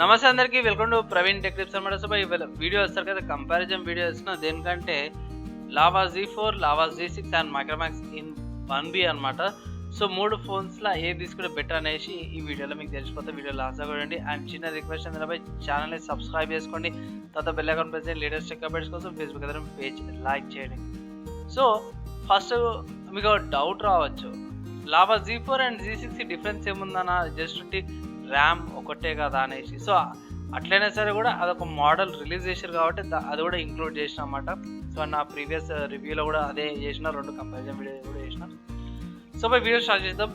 నమస్తే అందరికీ, welcome to Praveen tech tips అనమాట. సో ఇవాళ వీడియో వస్తారు కదా, కంపారిజన్ వీడియో ఇస్తున్నా దేనికంటే lava Z4, Lava Z6 and Micromax in 1B అనమాట. సో 3 ఫోన్స్లో ఏది తీసుకుంటే బెటర్ అనేసి ఈ వీడియోలో మీకు తెలిసిపోతే వీడియో లాస్ట్ చూడండి. అండ్ చిన్న రిక్వెస్ట్ అందరిపై ఛానల్ని సబ్స్క్రైబ్ చేసుకోండి, తర్వాత బెల్ ఐకాన్ ప్రెస్ చేయండి. లేటెస్ట్ టెక్ అప్డేట్స్ కోసం ఫేస్బుక్ ఎదురు పేజ్ లైక్ చేయండి. సో ఫస్ట్ మీకు డౌట్ రావచ్చు, Lava Z4 and Z6 difference ఏముందన్న, జస్ట్ ర్యామ్ ఒకటే కదా అనేసి. సో అట్లయినా సరే కూడా అదొక మోడల్ రిలీజ్ చేశారు కాబట్టి అది కూడా ఇంక్లూడ్ చేసిన అన్నమాట. సో నా ప్రీవియస్ రివ్యూలో కూడా అదే చేసిన, 2 కంపారిజన్ వీడియో కూడా చేసిన. సో వీడియో స్టార్ట్ చేద్దాం.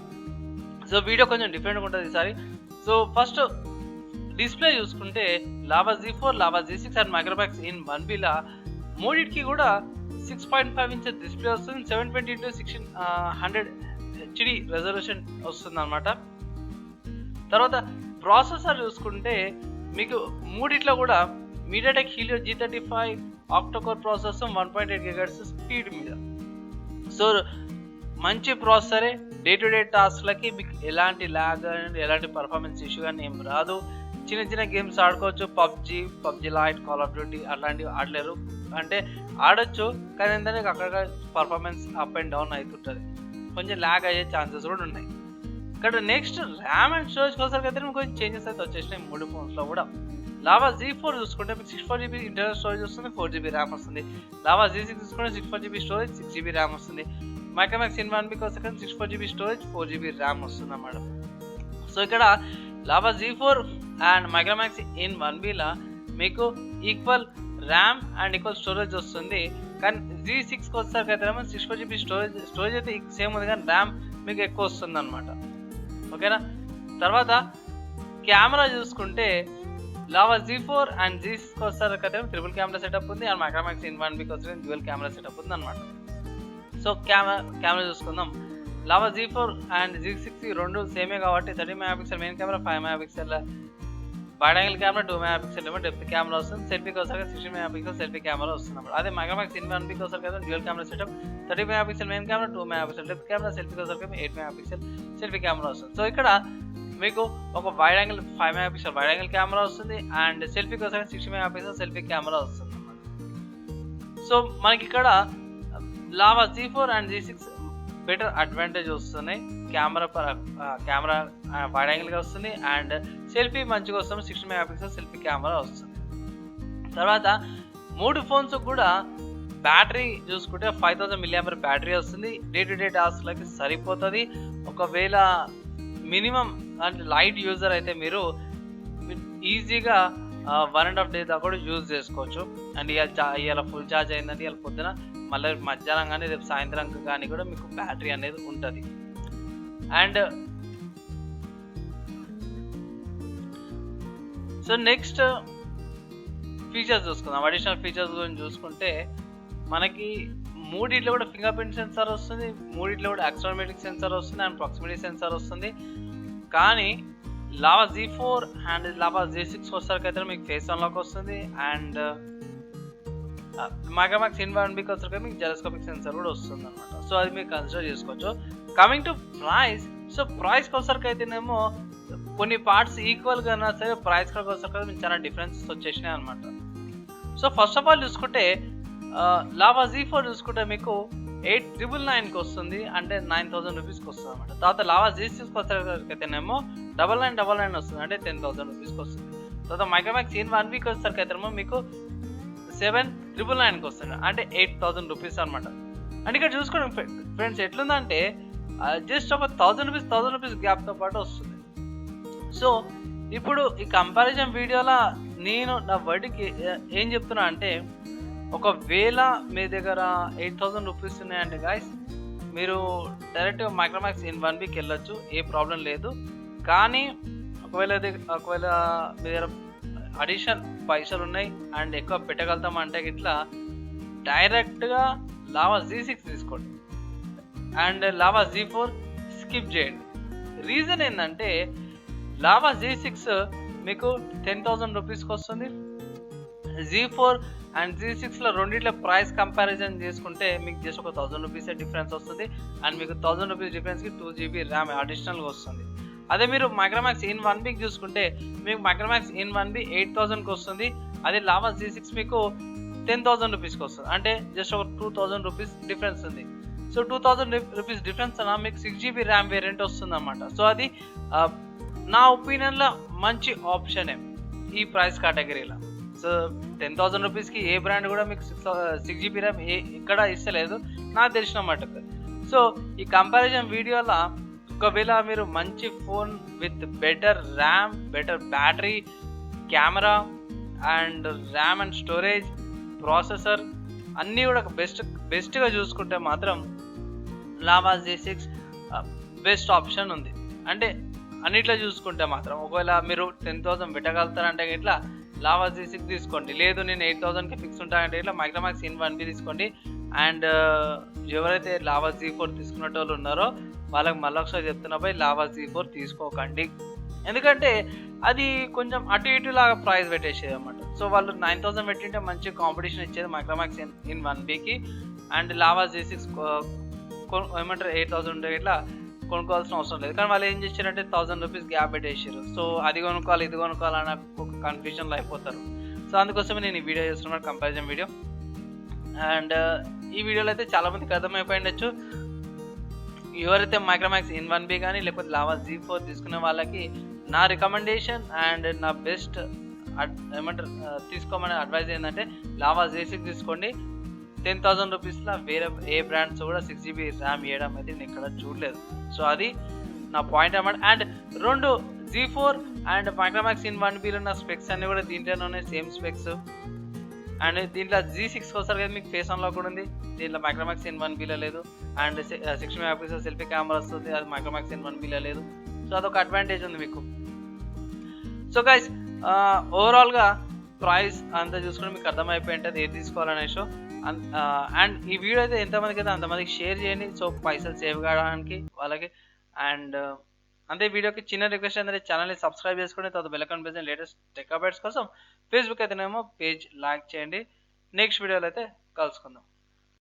సో వీడియో కొంచెం డిఫరెంట్గా ఉంటుంది ఈసారి. సో ఫస్ట్ డిస్ప్లే చూసుకుంటే Lava Z4, Lava Z6 and Micromax in 1Bలా మూడింటికి కూడా 6.5 ఇంచ్ డిస్ప్లే వస్తుంది, 720x1600 HD రెజల్యూషన్ వస్తుంది అనమాట. తర్వాత ప్రాసెసర్ చూసుకుంటే మీకు మూడిట్లో కూడా MediaTek Helio G35 octa-core processor 1.8 GHz speed మీద. సో మంచి ప్రాసెసరే, డే టు డే టాస్క్లకి మీకు ఎలాంటి ల్యాగ్ అండ్ ఎలాంటి పర్ఫార్మెన్స్ ఇష్యూ కానీ ఏం రాదు. చిన్న చిన్న గేమ్స్ ఆడుకోవచ్చు, PUBG light, call of duty అట్లాంటివి ఆడలేరు, అంటే ఆడొచ్చు కానీ ఏంటంటే అక్కడ పర్ఫార్మెన్స్ అప్ అండ్ డౌన్ అవుతుంటుంది, కొంచెం ల్యాగ్ అయ్యే ఛాన్సెస్ కూడా ఉన్నాయి. ఇక్కడ నెక్స్ట్ ర్యామ్ అండ్ స్టోరేజ్ కోసం అయితే కొంచెం చేంజెస్ అయితే వచ్చేసినాయి 3 ఫోన్స్లో కూడా. లావా Z4 చూసుకుంటే మీకు 64GB ఇంటర్నల్ స్టోరేజ్ వస్తుంది, 4GB ర్యామ్ వస్తుంది. లావా Z6 చూసుకుంటే 64GB స్టోరేజ్, 6GB ర్యామ్ వస్తుంది. మైక్రోమాక్స్ ఇన్ 1B కోసం 64GB స్టోరేజ్, 4GB ర్యామ్ వస్తుంది అన్నమాట. సో ఇక్కడ Lava Z4 and Micromax in 1Bలా మీకు equal RAM and equal storage వస్తుంది. కానీ Z6కి వచ్చేసరికి అయితే 64GB స్టోరేజ్ అయితే సేమ్ ఉంది కానీ ర్యామ్ మీకు ఎక్కువ వస్తుంది అనమాట. ఓకేనా. తర్వాత కెమెరా చూసుకుంటే లావా Z4 అండ్ Z6కి వచ్చేసరికి అయితే ట్రిపుల్ కెమెరా సెటప్ ఉంది, అండ్ మైక్రోమాక్స్ ఇన్ 1Bకి వచ్చేసరికి డ్యూయల్ కెమెరా సెటప్ ఉంది అనమాట. సో కెమెరా చూసుకుందాం. లావా Z4 అండ్ Z6 రెండు సేమే కాబట్టి 30 MP main camera, 5 MP wide angle camera, 2 MP depth camera వస్తుంది. సెల్ఫీకి వచ్చాక 16 MP సెల్ఫీ కెమెరా వస్తుంది అన్నమాట. అదే మైక్రోమాక్స్ ఇన్ 1Bకి వచ్చాక కదా dual camera setup, 30 MP main camera, 2 MP depth camera, సెల్ఫీకి వచ్చాక 8 MP సెల్ఫీ కెమెరా వస్తుంది. సో ఇక్కడ మీకు ఒక wide angle 5 MP wide angle camera వస్తుంది, అండ్ సెల్ఫీకి వచ్చాక 60 MP సెల్ఫీ కెమెరా వస్తుంది అన్నమాట. సో మనకి ఇక్కడ Lava Z4 and Z6 better advantage వస్తున్నాయి. కెమెరా వైడ్ యాంగిల్గా వస్తుంది, అండ్ సెల్ఫీ మంచిగా వస్తుంది, 60 MP సెల్ఫీ కెమెరా వస్తుంది. తర్వాత 3 ఫోన్స్ కూడా బ్యాటరీ చూసుకుంటే 5000 mAh బ్యాటరీ వస్తుంది, డే టు డే టాస్క్లకి సరిపోతుంది. ఒకవేళ మినిమం అంటే లైట్ యూజర్ అయితే మీరు ఈజీగా 1.5 day దాకా కూడా యూజ్ చేసుకోవచ్చు. అండ్ ఇవాళ ఫుల్ ఛార్జ్ అయిందంటే ఇవాళ పొద్దున మళ్ళీ మధ్యాహ్నం కానీ రేపు సాయంత్రం కానీ కూడా మీకు బ్యాటరీ అనేది ఉంటుంది. అండ్ సో నెక్స్ట్ ఫీచర్స్ చూసుకుందాం. అడిషనల్ ఫీచర్స్ గురించి చూసుకుంటే మనకి మూడిట్లో కూడా ఫింగర్ ప్రింట్ సెన్సార్ వస్తుంది, మూడిట్లో కూడా యాక్సిలరోమీటర్ సెన్సార్ వస్తుంది, అండ్ ప్రాక్సిమిటీ సెన్సార్ వస్తుంది. కానీ lava Z4 and Lava Z6 వచ్చేసరికి అయితే మీకు ఫేస్ అన్లాక్ వస్తుంది, అండ్ మైక్రోమాక్స్ ఇన్ 1Bకి వచ్చేసరికి మీకు జెరోస్కోపిక్ సెన్సార్ కూడా వస్తుంది అనమాట. సో అది మీరు కన్సిడర్ చేసుకోవచ్చు. కమింగ్ టు ప్రైస్, సో ప్రైస్కి వచ్చేసరికి అయితేనేమో కొన్ని పార్ట్స్ ఈక్వల్గా అయినా సరే ప్రైస్కి వచ్చేసరికి మీకు చాలా డిఫరెన్సెస్ వచ్చేసినాయి అనమాట. సో ఫస్ట్ ఆఫ్ ఆల్ చూసుకుంటే లావా Z4 చూసుకుంటే మీకు 8,999కి వస్తుంది, అంటే 9,000 రూపీస్కి వస్తుంది అనమాట. తర్వాత లావా Z6కి వచ్చేసరికి అయితేనేమో 9999 వస్తుంది, అంటే 10,000 రూపీస్కి వస్తుంది. తర్వాత మైక్రోమాక్స్ ఇన్ 1Bకి వచ్చేసరికి అయితేనేమో మీకు 7,999కి వస్తుంది, అంటే 8,000 రూపీస్ అనమాట. అండ్ ఇక్కడ చూసుకోండి ఫ్రెండ్స్ ఎట్లుందంటే జస్ట్ ఒక 1,000 రూపీస్ గ్యాప్తో పాటు వస్తుంది. సో ఇప్పుడు ఈ కంపారిజన్ వీడియోలో నేను నా వర్డ్కి ఏం చెప్తున్నా అంటే, ఒకవేళ మీ దగ్గర 8,000 రూపీస్ ఉన్నాయంటే గాయస్ మీరు డైరెక్ట్గా మైక్రోమాక్స్ ఇన్ 1Bకి వెళ్ళొచ్చు, ఏ ప్రాబ్లం లేదు. కానీ ఒకవేళ మీ దగ్గర అడిషనల్ పైసలు ఉన్నాయి అండ్ ఎక్కువ పెట్టగలుగుతాం అంటే ఇట్లా డైరెక్ట్గా లావా Z6 తీసుకోండి అండ్ లావా Z4 స్కిప్ చేయండి. రీజన్ ఏంటంటే లావా Z6 మీకు 10,000 రూపీస్కి వస్తుంది, Z4 అండ్ Z6లో రెండిట్లో ప్రైస్ కంపారిజన్ చేసుకుంటే మీకు జస్ట్ ఒక 1,000 రూపీసే డిఫరెన్స్ వస్తుంది, అండ్ మీకు 1,000 రూపీస్ డిఫరెన్స్కి 2GB ర్యామ్ అడిషనల్గా వస్తుంది. అదే మీరు మైక్రోమాక్స్ ఇన్ 1B చూసుకుంటే మీకు మైక్రోమాక్స్ ఇన్ 1B 8,000కి వస్తుంది. అదే లావా Z6 మీకు 10,000 రూపీస్కి వస్తుంది. అంటే జస్ట్ ఒక 2,000 రూపీస్ డిఫరెన్స్ ఉంది. సో 2,000 రూపీస్ డిఫరెన్స్ అన్న మీకు 6GB ర్యామ్ వేరియంట్ వస్తుంది అన్నమాట. సో అది నా ఒపీనియన్లో మంచి ఆప్షనే ఈ ప్రైస్ కేటగిరీలో. సో 10,000 రూపీస్కి ఏ బ్రాండ్ కూడా మీకు 6GB ర్యామ్ ఇక్కడ ఇస్తలేదు నాకు తెలిసిన మటుకు. సో ఈ కంపారిజన్ వీడియోలో ఒకవేళ మీరు మంచి phone with better RAM, better battery, camera and RAM and storage, processor అన్నీ కూడా బెస్ట్గా చూసుకుంటే మాత్రం లావా Z6 బెస్ట్ ఆప్షన్ ఉంది. అంటే అన్నిట్లో చూసుకుంటే మాత్రం ఒకవేళ మీరు 10,000 పెట్టగలుగుతారంటే ఇట్లా లావా Z6 తీసుకోండి. లేదు నేను 8,000కి ఫిక్స్ ఉంటానంటే ఇట్లా మైక్రోమాక్స్ ఇన్ 1B తీసుకోండి. అండ్ ఎవరైతే లావా Z4 తీసుకునేటోళ్ళు ఉన్నారో వాళ్ళకి మళ్ళీ ఒకసారి చెప్తున్నా పోయి లావా Z4 తీసుకోకండి. ఎందుకంటే అది కొంచెం అటు ఇటు లాగా ప్రైస్ పెట్టేసేది అనమాట. సో వాళ్ళు 9,000 పెట్టింటే మంచి కాంపిటీషన్ ఇచ్చేది మైక్రోమాక్స్ ఇన్ 1Bకి. అండ్ లావా Z6 ఏమంటారు 8,000 ఉంటే ఇట్లా కొనుక్కోవాల్సిన అవసరం లేదు. కానీ వాళ్ళు ఏం చేశారంటే 1,000 రూపీస్ గ్యాప్ పెట్టేసారు. సో అది కొనుక్కోవాలి ఇది కొనుక్కోవాలని ఒక కన్ఫ్యూజన్లో అయిపోతారు. సో అందుకోసమే నేను ఈ వీడియో చేస్తున్నాను, కంపారిజన్ వీడియో. అండ్ ఈ వీడియోలో అయితే చాలామందికి అర్థమైపోయిండొచ్చు. ఎవరైతే మైక్రోమాక్స్ ఇన్ 1B కానీ లేకపోతే లావా Z4 తీసుకునే వాళ్ళకి నా రికమెండేషన్ అండ్ నా బెస్ట్ ఏమంటారు తీసుకోమనే అడ్వైజ్ ఏంటంటే లావా Z6 తీసుకోండి. 10,000 రూపీస్లో వేరే ఏ బ్రాండ్స్ కూడా 6GB ర్యామ్ ఇవ్వడం అయితే నేను ఇక్కడ చూడలేదు. సో అది నా పాయింట్ అన్నమాట. అండ్ రెండు Z4 అండ్ మైక్రోమాక్స్ ఇన్ 1Bలో ఉన్న స్పెక్స్ అన్నీ కూడా దీంట్లోనే సేమ్ స్పెక్స్. అండ్ దీంట్లో Z6 వస్తారు కదా మీకు ఫేస్ అన్లాక్ కూడా ఉంది, దీంట్లో మైక్రోమాక్స్ ఇన్ 1Bలో లేదు. అండ్ 60 మెగాపిక్సెల్ సెల్ఫీ కెమెరా వస్తుంది, అది మైక్రోమాక్స్ ఇన్ 1Bలో లేదు. సో అదొక అడ్వాంటేజ్ ఉంది మీకు. సో గైస్ ఓవరాల్గా ప్రైస్ అంతా చూసుకుంటే మీకు అర్థమైపోయి ఉంటుంది ఏది తీసుకోవాలనే షో. అండ్ ఈ వీడియో అయితే ఎంతమందికి అయితే అంతమందికి షేర్ చేయండి. సో పైసలు సేవ్ కావడానికి వాళ్ళకి. అండ్ అంతే వీడియోకి చిన్న రిక్వెస్ట్ ఏంటంటే ఛానల్ని సబ్స్క్రైబ్ చేసుకుని తర్వాత బెల్ ఐకాన్ ప్రెస్ చేయండి లేటెస్ట్ టెక్ అప్డేట్స్ కోసం. ఫేస్బుక్ అయితేనేమో పేజ్ లైక్ చేయండి. నెక్స్ట్ వీడియోలో అయితే కలుసుకుందాం.